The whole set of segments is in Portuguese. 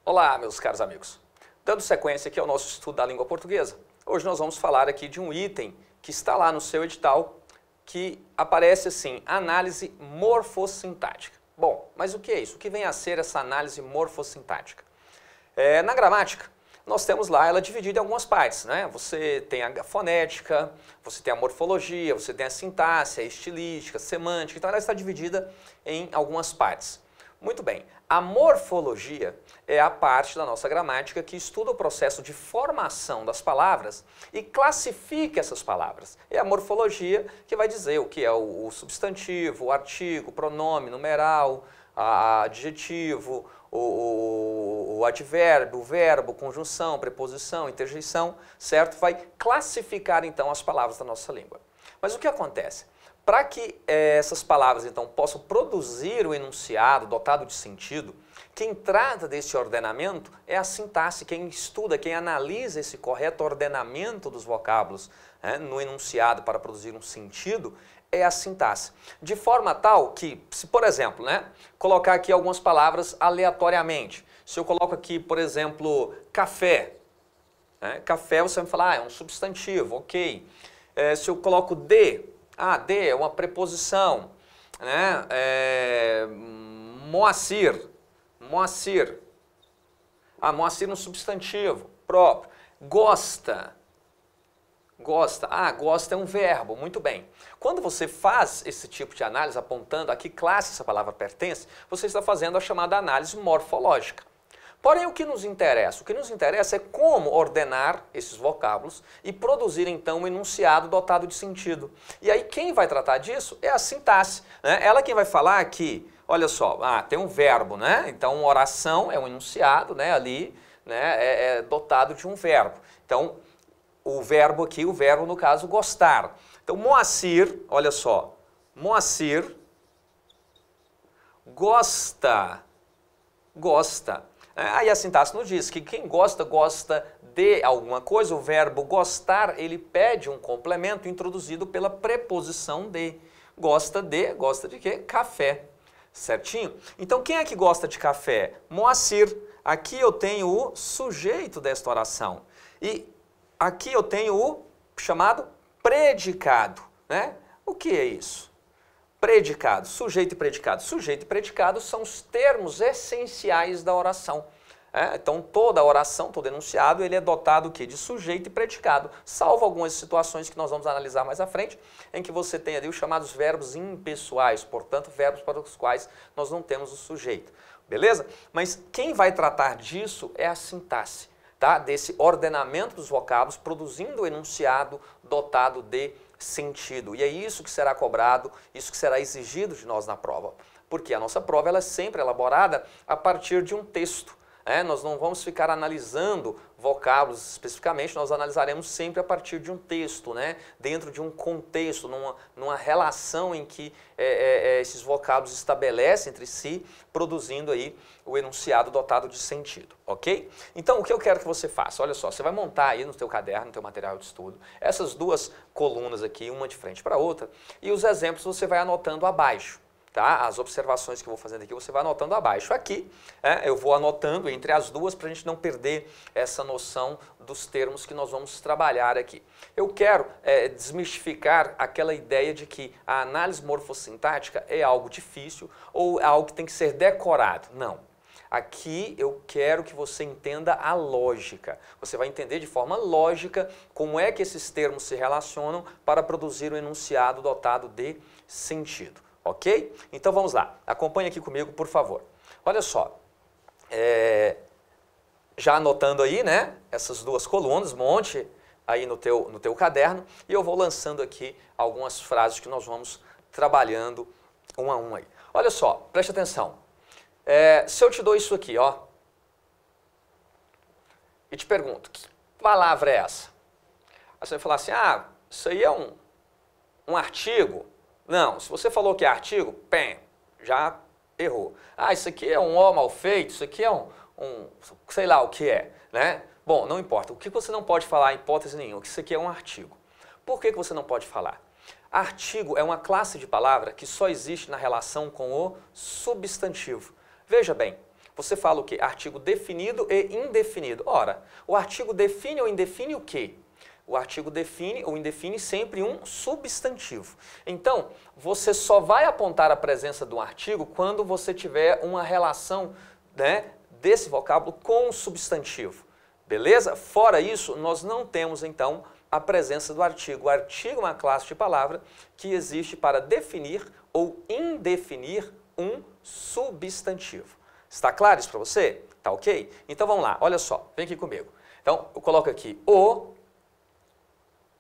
Olá, meus caros amigos. Dando sequência aqui ao nosso estudo da língua portuguesa, hoje nós vamos falar aqui de um item que está lá no seu edital, que aparece assim, análise morfossintática. Bom, mas o que é isso? O que vem a ser essa análise morfossintática? Na gramática, nós temos lá ela dividida em algumas partes, né? Você tem a fonética, você tem a morfologia, você tem a sintaxe, a estilística, a semântica, então ela está dividida em algumas partes. Muito bem, a morfologia é a parte da nossa gramática que estuda o processo de formação das palavras e classifica essas palavras. É a morfologia que vai dizer o que é o substantivo, o artigo, o pronome, numeral, adjetivo, o advérbio, o verbo, conjunção, preposição, interjeição, certo? Vai classificar então as palavras da nossa língua. Mas o que acontece? Para que essas palavras, então, possam produzir o enunciado dotado de sentido, quem trata desse ordenamento é a sintaxe, quem estuda, quem analisa esse correto ordenamento dos vocábulos no enunciado para produzir um sentido, é a sintaxe. De forma tal que, se por exemplo, colocar aqui algumas palavras aleatoriamente, se eu coloco aqui, por exemplo, café, café você vai falar, é um substantivo, ok. Se eu coloco de, de é uma preposição, Moacir, Moacir. Moacir é um substantivo próprio. Gosta, gosta. Gosta é um verbo, muito bem. Quando você faz esse tipo de análise, apontando a que classe essa palavra pertence, você está fazendo a chamada análise morfológica. Porém, o que nos interessa? O que nos interessa é como ordenar esses vocábulos e produzir, então, um enunciado dotado de sentido. E aí, quem vai tratar disso é a sintaxe. Ela quem vai falar que, olha só, tem um verbo, Então, uma oração é um enunciado, ali, é dotado de um verbo. Então, o verbo aqui, o verbo, no caso, gostar. Então, Moacir, olha só, Moacir gosta, gosta. Aí a sintaxe nos diz que quem gosta, gosta de alguma coisa, o verbo gostar, ele pede um complemento introduzido pela preposição de. Gosta de quê? Café, certinho? Então quem é que gosta de café? Moacir. Aqui eu tenho o sujeito desta oração. E aqui eu tenho o chamado predicado, O que é isso? Predicado, sujeito e predicado. Sujeito e predicado são os termos essenciais da oração. Então, toda oração, todo enunciado, ele é dotado de sujeito e predicado, salvo algumas situações que nós vamos analisar mais à frente, em que você tem ali os chamados verbos impessoais, portanto, verbos para os quais nós não temos o sujeito. Beleza? Mas quem vai tratar disso é a sintaxe, desse ordenamento dos vocábulos, produzindo o enunciado dotado de sentido. E é isso que será cobrado, isso que será exigido de nós na prova. Porque a nossa prova ela é sempre elaborada a partir de um texto. Nós não vamos ficar analisando vocábulos especificamente, nós analisaremos sempre a partir de um texto, dentro de um contexto, numa relação em que esses vocábulos estabelecem entre si, produzindo aí o enunciado dotado de sentido, ok? Então, o que eu quero que você faça? Olha só, você vai montar aí no teu caderno, no teu material de estudo, essas duas colunas aqui, uma de frente para a outra, e os exemplos você vai anotando abaixo. As observações que eu vou fazendo aqui, você vai anotando abaixo. Aqui, eu vou anotando entre as duas para a gente não perder essa noção dos termos que nós vamos trabalhar aqui. Eu quero desmistificar aquela ideia de que a análise morfossintática é algo difícil ou é algo que tem que ser decorado. Não. Aqui eu quero que você entenda a lógica. Você vai entender de forma lógica como é que esses termos se relacionam para produzir um enunciado dotado de sentido. Ok? Então vamos lá, acompanhe aqui comigo, por favor. Olha só, já anotando aí, essas duas colunas, monte aí no teu caderno, e eu vou lançando aqui algumas frases que nós vamos trabalhando um a um aí. Olha só, preste atenção. Se eu te dou isso aqui, e te pergunto, que palavra é essa? Aí você vai falar assim, isso aí é um artigo. Não, se você falou que é artigo, já errou. Isso aqui é um ó mal feito, isso aqui é sei lá o que é, Bom, não importa. O que você não pode falar, em hipótese nenhuma, que isso aqui é um artigo. Por que você não pode falar? Artigo é uma classe de palavra que só existe na relação com o substantivo. Veja bem, você fala o quê? Artigo definido e indefinido. Ora, o artigo define ou indefine o quê? O artigo define ou indefine sempre um substantivo. Então, você só vai apontar a presença de um artigo quando você tiver uma relação, né, desse vocábulo com o substantivo. Beleza? Fora isso, nós não temos, então, a presença do artigo. O artigo é uma classe de palavra que existe para definir ou indefinir um substantivo. Está claro isso para você? Tá ok? Então vamos lá, olha só, vem aqui comigo. Então, eu coloco aqui o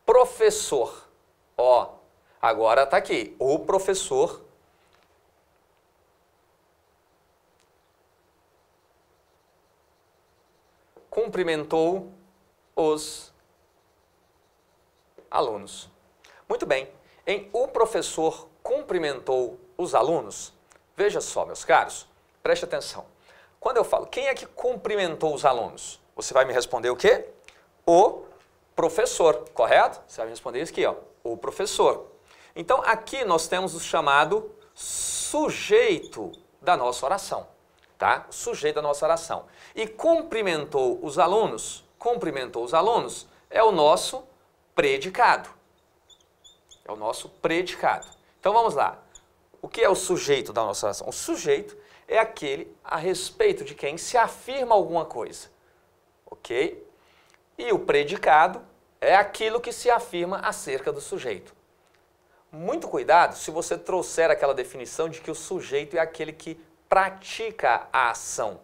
professor. Ó, agora está aqui, o professor cumprimentou os alunos. Muito bem, em o professor cumprimentou os alunos, veja só, meus caros, preste atenção. Quando eu falo, quem é que cumprimentou os alunos? Você vai me responder o quê? O professor, correto? Você vai me responder isso aqui, ó, o professor. Então, aqui nós temos o chamado sujeito da nossa oração, tá? O sujeito da nossa oração. E cumprimentou os alunos é o nosso predicado. É o nosso predicado. Então, vamos lá. O que é o sujeito da nossa oração? O sujeito é aquele a respeito de quem se afirma alguma coisa, ok? E o predicado é aquilo que se afirma acerca do sujeito. Muito cuidado se você trouxer aquela definição de que o sujeito é aquele que pratica a ação,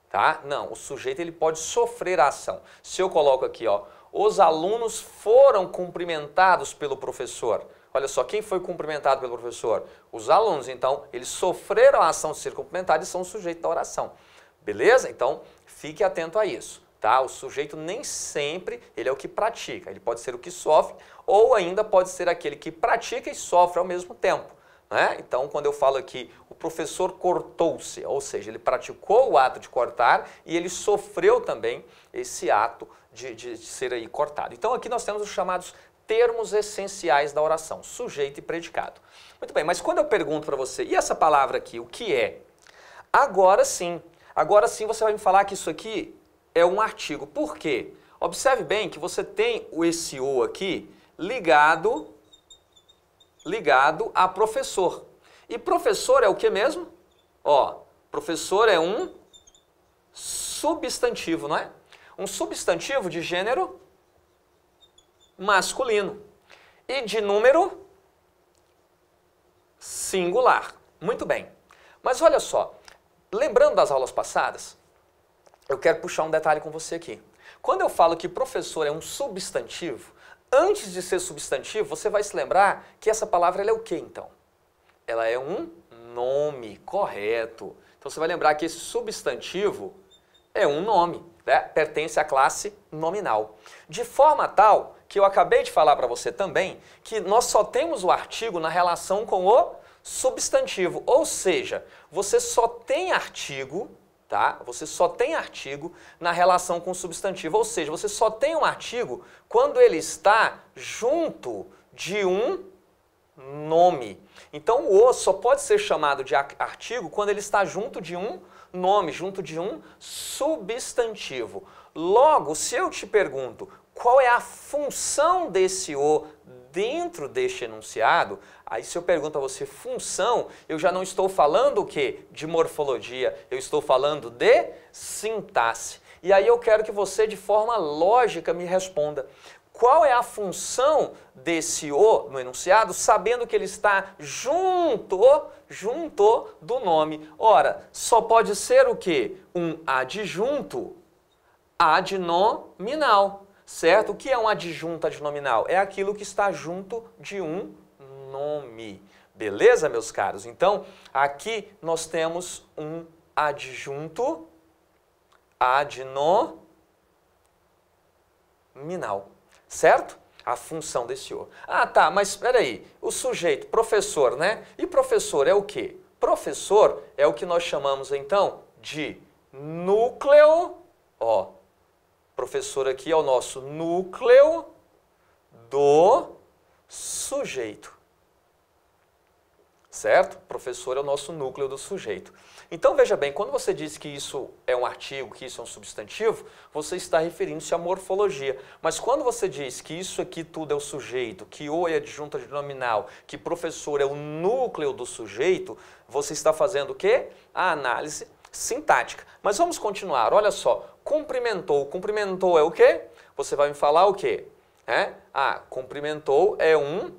tá? Não, o sujeito ele pode sofrer a ação. Se eu coloco aqui, ó, os alunos foram cumprimentados pelo professor. Olha só, quem foi cumprimentado pelo professor? Os alunos. Então, eles sofreram a ação de ser cumprimentados e são o sujeito da oração. Beleza? Então, fique atento a isso. Tá? O sujeito nem sempre ele é o que pratica. Ele pode ser o que sofre ou ainda pode ser aquele que pratica e sofre ao mesmo tempo. Né? Então, quando eu falo aqui, o professor cortou-se, ou seja, ele praticou o ato de cortar e ele sofreu também esse ato de ser aí cortado. Então, aqui nós temos os chamados termos essenciais da oração, sujeito e predicado. Muito bem, mas quando eu pergunto para você, e essa palavra aqui, o que é? Agora sim você vai me falar que isso aqui é um artigo. Por quê? Observe bem que você tem esse o aqui ligado a professor. E professor é o que mesmo? Ó, professor é um substantivo, não é? Um substantivo de gênero masculino e de número singular. Muito bem. Mas olha só, lembrando das aulas passadas, eu quero puxar um detalhe com você aqui. Quando eu falo que professor é um substantivo, antes de ser substantivo, você vai se lembrar que essa palavra ela é o quê, então? Ela é um nome, correto. Então você vai lembrar que esse substantivo é um nome, né? Pertence à classe nominal. De forma tal que eu acabei de falar para você também que nós só temos o artigo na relação com o substantivo. Ou seja, você só tem artigo, tá? Você só tem artigo na relação com o substantivo. Ou seja, você só tem um artigo quando ele está junto de um nome. Então, o "o" só pode ser chamado de artigo quando ele está junto de um nome, junto de um substantivo. Logo, se eu te pergunto qual é a função desse "o" dentro deste enunciado, aí se eu pergunto a você função, eu já não estou falando o quê? De morfologia, eu estou falando de sintaxe. E aí eu quero que você, de forma lógica, me responda. Qual é a função desse "o" no enunciado, sabendo que ele está junto do nome? Ora, só pode ser o quê? Um adjunto adnominal, certo? O que é um adjunto adnominal? É aquilo que está junto de um nome. Beleza, meus caros? Então, aqui nós temos um adjunto adnominal. Certo? A função desse "o". Ah, tá, mas espera aí. O sujeito, professor, né? E professor é o quê? Professor é o que nós chamamos, então, de núcleo. Ó, professor aqui é o nosso núcleo do sujeito. Certo? Professor é o nosso núcleo do sujeito. Então veja bem, quando você diz que isso é um artigo, que isso é um substantivo, você está referindo-se à morfologia. Mas quando você diz que isso aqui tudo é o sujeito, que o é adjunto adnominal, que professor é o núcleo do sujeito, você está fazendo o quê? A análise sintática. Mas vamos continuar, olha só, cumprimentou. Cumprimentou é o quê? Você vai me falar o quê? Cumprimentou é um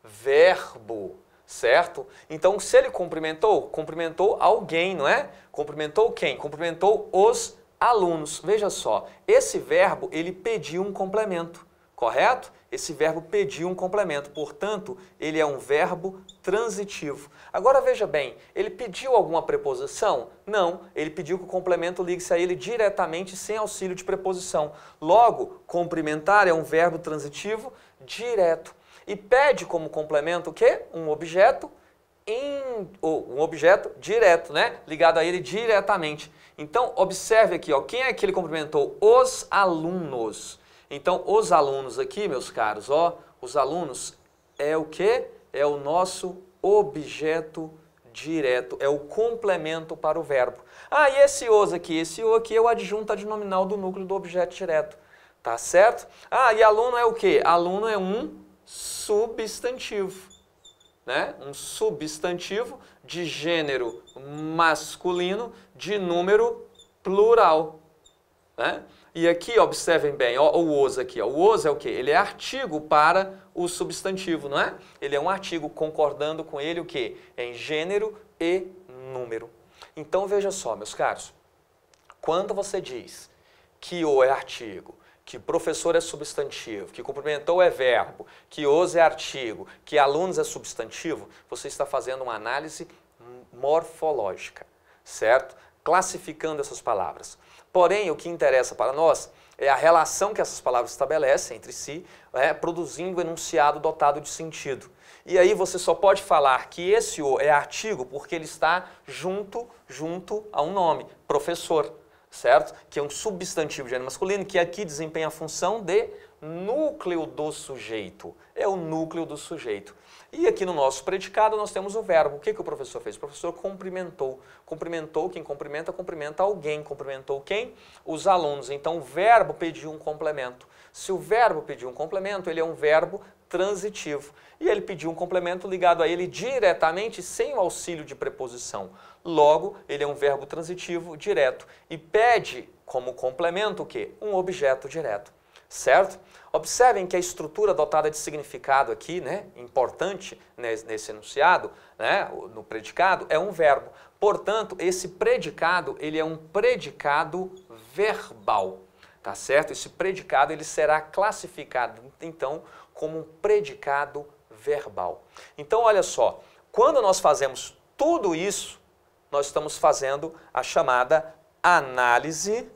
verbo, certo? Então, se ele cumprimentou alguém, não é? Cumprimentou quem? Cumprimentou os alunos. Veja só, esse verbo, ele pediu um complemento, correto? Esse verbo pediu um complemento, portanto, ele é um verbo transitivo. Agora, veja bem, ele pediu alguma preposição? Não, ele pediu que o complemento ligue-se a ele diretamente, sem auxílio de preposição. Logo, cumprimentar é um verbo transitivo direto. E pede como complemento o quê? Um objeto direto, né? Ligado a ele diretamente. Então, observe aqui, ó, quem é que ele cumprimentou? Os alunos. Então, os alunos aqui, meus caros, ó, os alunos é o quê? É o nosso objeto direto, é o complemento para o verbo. E esse os aqui? Esse o aqui é o adjunto adnominal do núcleo do objeto direto, tá certo? E aluno é o quê? Aluno é um substantivo, né? Um substantivo de gênero masculino, de número plural, né? E aqui, observem bem, ó, o os aqui, ó, o os é o quê? Ele é artigo para o substantivo, não é? Ele é um artigo concordando com ele o quê? Em gênero e número. Então, veja só, meus caros, quando você diz que o é artigo, que professor é substantivo, que cumprimentou é verbo, que os é artigo, que alunos é substantivo, você está fazendo uma análise morfológica, certo? Classificando essas palavras. Porém, o que interessa para nós é a relação que essas palavras estabelecem entre si, produzindo o enunciado dotado de sentido. E aí você só pode falar que esse o é artigo porque ele está junto a um nome, professor, certo? Que é um substantivo de gênero masculino que aqui desempenha a função de núcleo do sujeito. É o núcleo do sujeito. E aqui no nosso predicado nós temos o verbo. O que o professor fez? O professor cumprimentou. Cumprimentou, quem cumprimenta, cumprimenta alguém. Cumprimentou quem? Os alunos. Então o verbo pediu um complemento. Se o verbo pediu um complemento, ele é um verbo transitivo. E ele pediu um complemento ligado a ele diretamente, sem o auxílio de preposição. Logo, ele é um verbo transitivo direto. E pede como complemento o quê? Um objeto direto. Certo? Observem que a estrutura dotada de significado aqui, né, importante nesse enunciado, né, no predicado, é um verbo. Portanto, esse predicado, ele é um predicado verbal, tá certo? Esse predicado, ele será classificado, então, como um predicado verbal. Então, olha só, quando nós fazemos tudo isso, nós estamos fazendo a chamada análise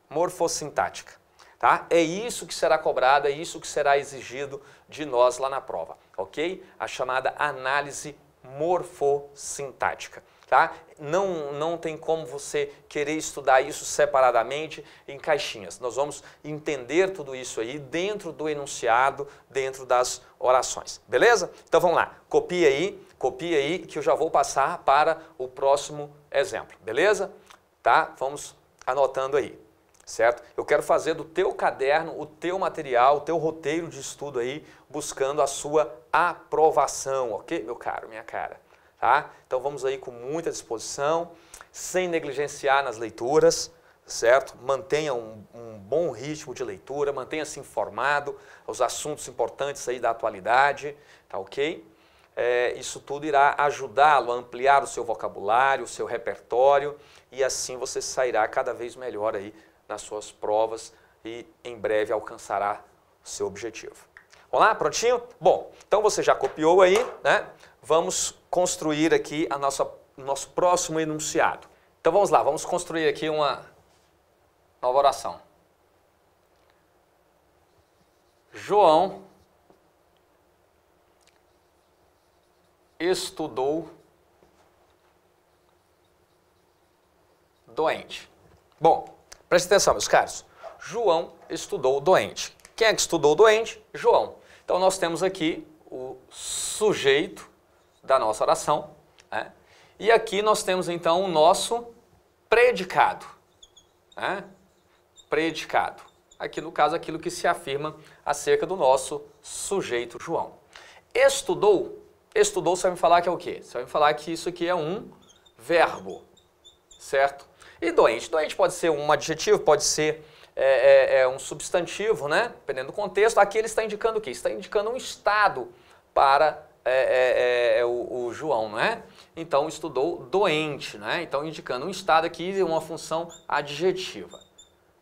morfossintática, tá? É isso que será cobrado, é isso que será exigido de nós lá na prova, ok? A chamada análise morfossintática, tá? Não tem como você querer estudar isso separadamente em caixinhas. Nós vamos entender tudo isso aí dentro do enunciado, dentro das orações, beleza? Então vamos lá, copia aí que eu já vou passar para o próximo exemplo, beleza? Tá? Vamos anotando aí, certo? Eu quero fazer do teu caderno, o teu material, o teu roteiro de estudo aí, buscando a sua aprovação, ok, meu caro, minha cara? Tá? Então vamos aí com muita disposição, sem negligenciar nas leituras, certo? Mantenha um bom ritmo de leitura, mantenha-se informado, os assuntos importantes aí da atualidade, tá ok? Isso tudo irá ajudá-lo a ampliar o seu vocabulário, o seu repertório, e assim você sairá cada vez melhor aí nas suas provas e em breve alcançará o seu objetivo. Vamos lá? Prontinho? Bom, então você já copiou aí, né? Vamos construir aqui o nosso próximo enunciado. Então vamos lá, vamos construir aqui uma nova oração. João estudou doente. Bom, preste atenção, meus caros. João estudou o doente. Quem é que estudou o doente? João. Então nós temos aqui o sujeito da nossa oração, né? E aqui nós temos então o nosso predicado, né? Predicado. Aqui no caso aquilo que se afirma acerca do nosso sujeito João. Estudou, estudou, você vai me falar que é o quê? Você vai me falar que isso aqui é um verbo, certo? E doente? Doente pode ser um adjetivo, pode ser um substantivo, né? Dependendo do contexto. Aqui ele está indicando o quê? Está indicando um estado para o João, não é? Então estudou doente, né? Então indicando um estado aqui, uma função adjetiva,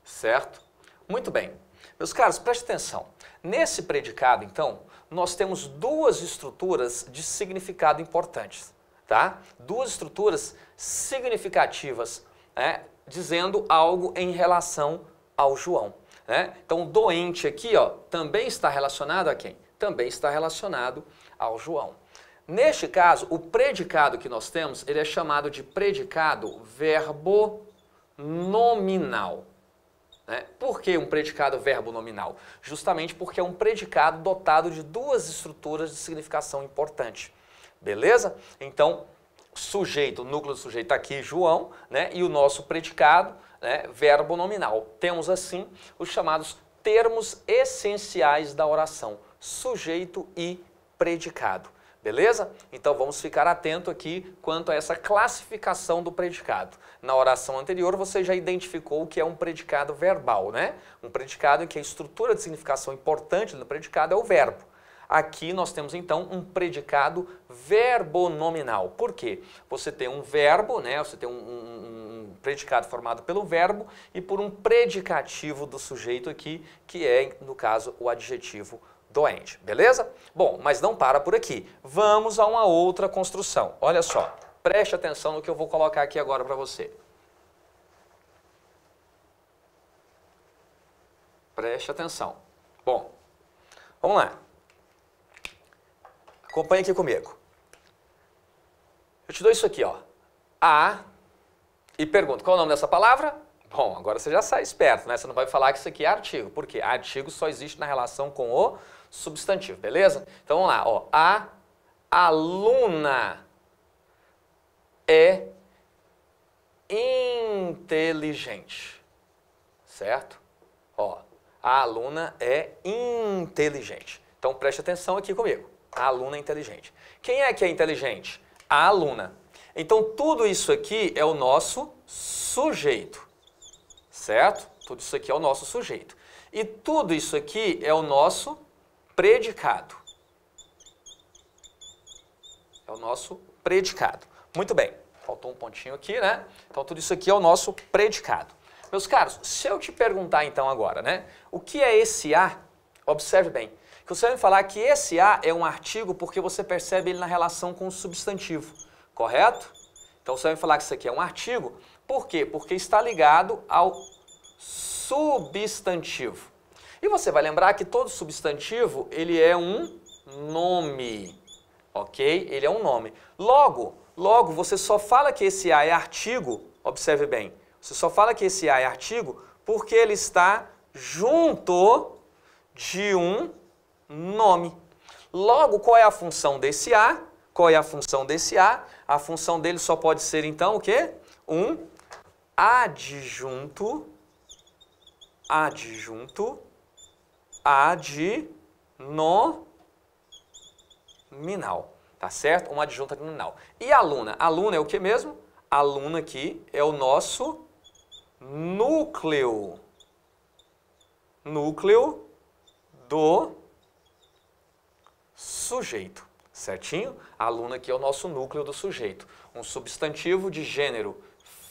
certo? Muito bem. Meus caros, preste atenção. Nesse predicado, então, nós temos duas estruturas de significado importantes, tá? Duas estruturas significativas, né? Dizendo algo em relação ao João, né? Então, o doente aqui, ó, também está relacionado a quem? Também está relacionado ao João. Neste caso, o predicado que nós temos, ele é chamado de predicado verbo nominal. Né? Por que um predicado verbo nominal? Justamente porque é um predicado dotado de duas estruturas de significação importante. Beleza? Então, sujeito, o núcleo do sujeito aqui, João, né? E o nosso predicado, né? Verbo nominal. Temos assim os chamados termos essenciais da oração, sujeito e predicado. Beleza? Então vamos ficar atento aqui quanto a essa classificação do predicado. Na oração anterior você já identificou o que é um predicado verbal, né? Um predicado em que a estrutura de significação importante do predicado é o verbo. Aqui nós temos então um predicado verbonominal. Por quê? Você tem um verbo, né? Você tem um predicado formado pelo verbo e por um predicativo do sujeito aqui, que é, no caso, o adjetivo doente. Beleza? Bom, mas não para por aqui. Vamos a uma outra construção. Olha só, preste atenção no que eu vou colocar aqui agora para você. Preste atenção. Bom, vamos lá. Acompanhe aqui comigo. Eu te dou isso aqui, ó. A, e pergunto, qual é o nome dessa palavra? Bom, agora você já sai esperto, né? Você não vai falar que isso aqui é artigo. Por quê? Artigo só existe na relação com o substantivo, beleza? Então vamos lá, ó. A aluna é inteligente, certo? Ó, a aluna é inteligente. Então preste atenção aqui comigo. A aluna é inteligente. Quem é que é inteligente? A aluna. Então tudo isso aqui é o nosso sujeito, certo? Tudo isso aqui é o nosso sujeito. E tudo isso aqui é o nosso predicado. É o nosso predicado. Muito bem. Faltou um pontinho aqui, né? Então tudo isso aqui é o nosso predicado. Meus caros, se eu te perguntar então agora, né? O que é esse A? Observe bem. Que você vai me falar que esse A é um artigo porque você percebe ele na relação com o substantivo, correto? Então você vai me falar que isso aqui é um artigo. Por quê? Porque está ligado ao substantivo. E você vai lembrar que todo substantivo, ele é um nome, ok? Ele é um nome. Logo, você só fala que esse A é artigo, observe bem, você só fala que esse A é artigo porque ele está junto de um nome. Logo, qual é a função desse A? Qual é a função desse A? A função dele só pode ser, então, o quê? Um adjunto adnominal, tá certo? Um adjunto adnominal. E aluna? Aluna é o que mesmo? Aluna aqui é o nosso núcleo. Núcleo do sujeito, certinho? A aluna aqui é o nosso núcleo do sujeito. Um substantivo de gênero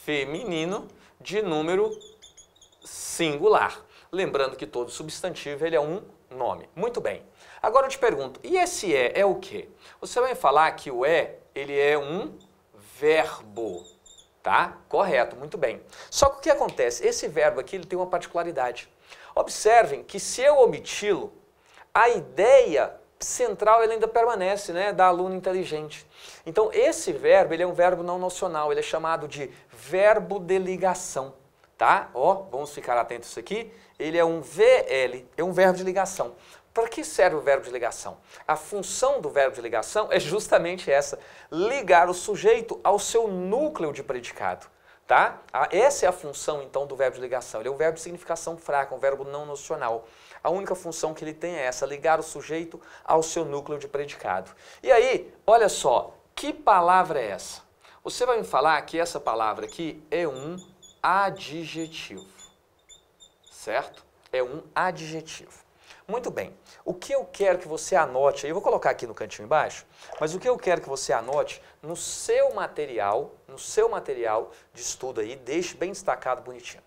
feminino de número singular. Lembrando que todo substantivo ele é um nome. Muito bem. Agora eu te pergunto, e esse é o quê? Você vai falar que o ele é um verbo, tá? Correto, muito bem. Só que o que acontece? Esse verbo aqui ele tem uma particularidade. Observem que se eu omiti-lo, a ideia central ele ainda permanece, né, da aluna inteligente. Então esse verbo ele é um verbo não nocional, ele é chamado de verbo de ligação, tá? Ó, vamos ficar atentos a isso aqui. Ele é um VL, é um verbo de ligação. Para que serve o verbo de ligação? A função do verbo de ligação é justamente essa, ligar o sujeito ao seu núcleo de predicado, tá? Essa é a função, então, do verbo de ligação. Ele é um verbo de significação fraca, um verbo não nocional. A única função que ele tem é essa, ligar o sujeito ao seu núcleo de predicado. E aí, olha só, que palavra é essa? Você vai me falar que essa palavra aqui é um adjetivo, certo? É um adjetivo. Muito bem, o que eu quero que você anote, eu vou colocar aqui no cantinho embaixo, mas o que eu quero que você anote no seu material de estudo aí, deixe bem destacado, bonitinho.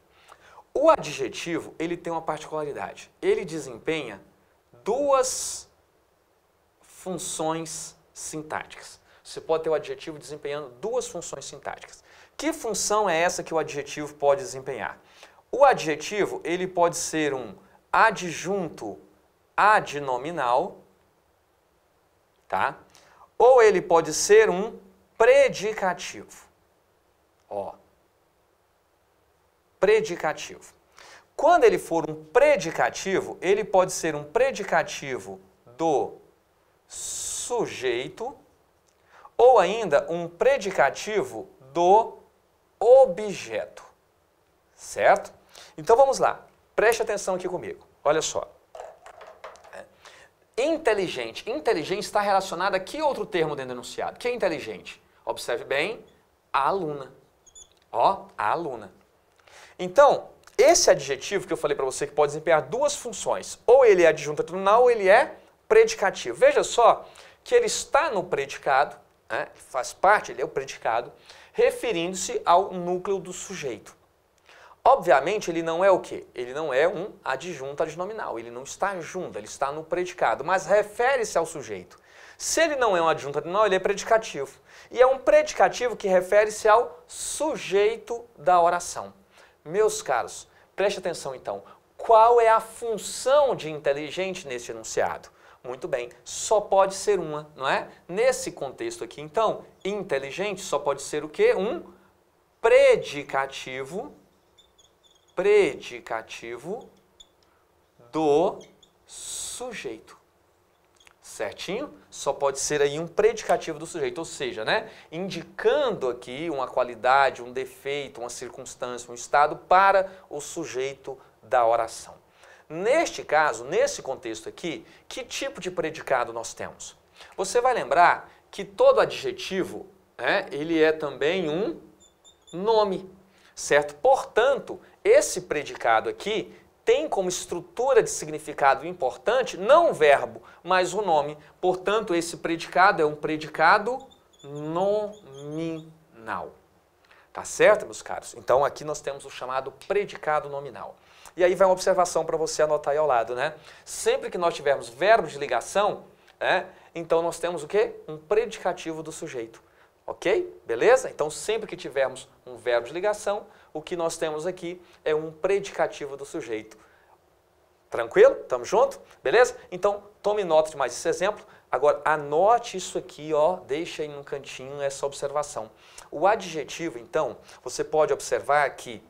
O adjetivo, ele tem uma particularidade, ele desempenha duas funções sintáticas. Você pode ter o adjetivo desempenhando duas funções sintáticas. Que função é essa que o adjetivo pode desempenhar? O adjetivo, ele pode ser um adjunto adnominal, tá? Ou ele pode ser um predicativo. Ó. Predicativo. Quando ele for um predicativo, ele pode ser um predicativo do sujeito ou ainda um predicativo do objeto, certo? Então vamos lá, preste atenção aqui comigo, olha só. Inteligente. Inteligente está relacionado a que outro termo dentro do enunciado? Que é inteligente? Observe bem, a aluna. Ó, a aluna. Então, esse adjetivo que eu falei para você que pode desempenhar duas funções, ou ele é adjunto adnominal ou ele é predicativo. Veja só que ele está no predicado, né, faz parte, ele é o predicado, referindo-se ao núcleo do sujeito. Obviamente, ele não é o quê? Ele não é um adjunto adnominal, ele não está junto, ele está no predicado, mas refere-se ao sujeito. Se ele não é um adjunto adnominal, ele é predicativo. E é um predicativo que refere-se ao sujeito da oração. Meus caros, preste atenção então. Qual é a função de inteligente nesse enunciado? Muito bem, só pode ser uma, não é? Nesse contexto aqui, então, inteligente só pode ser o quê? Um predicativo do sujeito. Certinho? Só pode ser aí um predicativo do sujeito, ou seja, né, indicando aqui uma qualidade, um defeito, uma circunstância, um estado para o sujeito da oração. Neste caso, nesse contexto aqui, que tipo de predicado nós temos? Você vai lembrar que todo adjetivo, né, ele é também um nome, certo? Portanto, esse predicado aqui tem como estrutura de significado importante não o verbo, mas o nome. Portanto, esse predicado é um predicado nominal. Tá certo, meus caros? Então, aqui nós temos o chamado predicado nominal. E aí vai uma observação para você anotar aí ao lado, né? Sempre que nós tivermos verbo de ligação, né, então nós temos o quê? Um predicativo do sujeito. Ok? Beleza? Então, sempre que tivermos um verbo de ligação, o que nós temos aqui é um predicativo do sujeito. Tranquilo? Tamo junto? Beleza? Então, tome nota de mais esse exemplo. Agora, anote isso aqui, ó, deixa aí no cantinho essa observação. O adjetivo, então, você pode observar que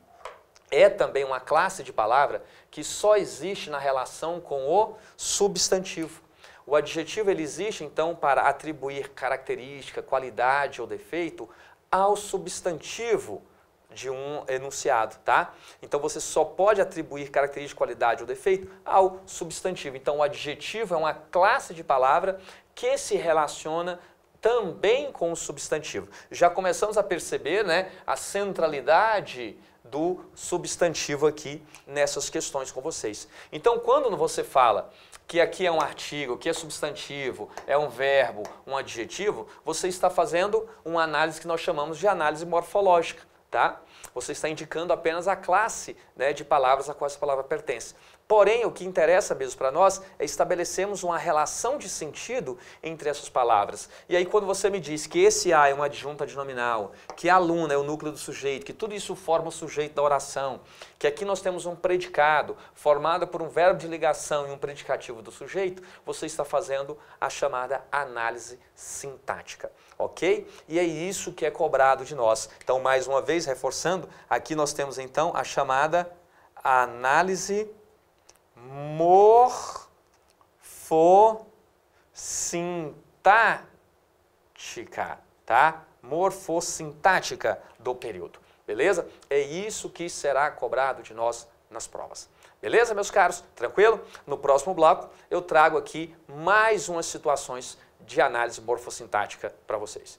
é também uma classe de palavra que só existe na relação com o substantivo. O adjetivo ele existe, então, para atribuir característica, qualidade ou defeito ao substantivo de um enunciado, tá? Então, você só pode atribuir característica, qualidade ou defeito ao substantivo. Então, o adjetivo é uma classe de palavra que se relaciona também com o substantivo. Já começamos a perceber, né, a centralidade do substantivo aqui nessas questões com vocês. Então, quando você fala que aqui é um artigo, que é substantivo, é um verbo, um adjetivo, você está fazendo uma análise que nós chamamos de análise morfológica, tá? Você está indicando apenas a classe, né, de palavras a qual essa palavra pertence. Porém, o que interessa mesmo para nós é estabelecermos uma relação de sentido entre essas palavras. E aí, quando você me diz que esse A é uma adjunta adnominal, que a aluna é o núcleo do sujeito, que tudo isso forma o sujeito da oração, que aqui nós temos um predicado formado por um verbo de ligação e um predicativo do sujeito, você está fazendo a chamada análise sintática, ok? E é isso que é cobrado de nós. Então, mais uma vez, reforçando, aqui nós temos então a chamada análise morfossintática, tá? Morfossintática do período, beleza? É isso que será cobrado de nós nas provas. Beleza, meus caros? Tranquilo? No próximo bloco eu trago aqui mais umas situações de análise morfossintática para vocês.